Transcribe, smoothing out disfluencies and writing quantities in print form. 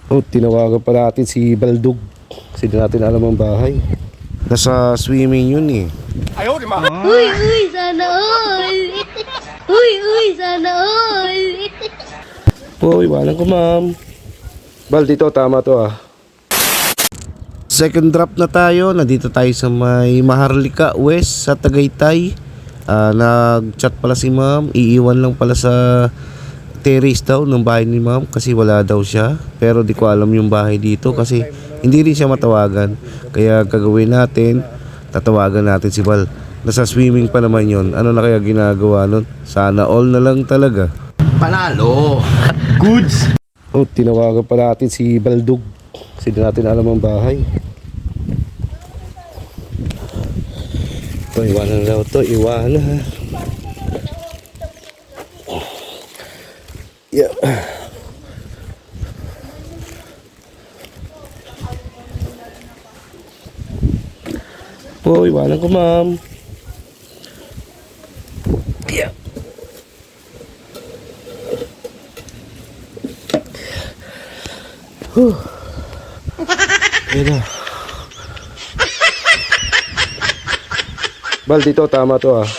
Oh, tinawagan pa natin si Baldog. Kasi di natin alam ang bahay. Nasa swimming yun eh. Uy, uy, sana all! Uy, uy, sana all! Oh, iwanan ko ma'am. Bal, dito, tama to ah. Second drop na tayo. Nandito tayo sa may Maharlika West sa Tagaytay. Nag-chat pala si ma'am. Iiwan lang pala sa terrace daw ng bahay ni ma'am kasi wala daw siya. Pero di ko alam yung bahay dito kasi hindi rin siya matawagan. Kaya gagawin natin, tatawagan natin si Bal. Nasa swimming pa naman yon. Ano na kaya ginagawa nun? Sana all na lang talaga. Panalo! Goods! Oh, tinawagan pa natin si Baldog. Kasi di natin alam ang bahay. Ito, iwanan daw to. Iwanan ha. Yeah. Oh, iwanan ko ma'am. Yeah. Ayan na. Bal, dito, tama to ah.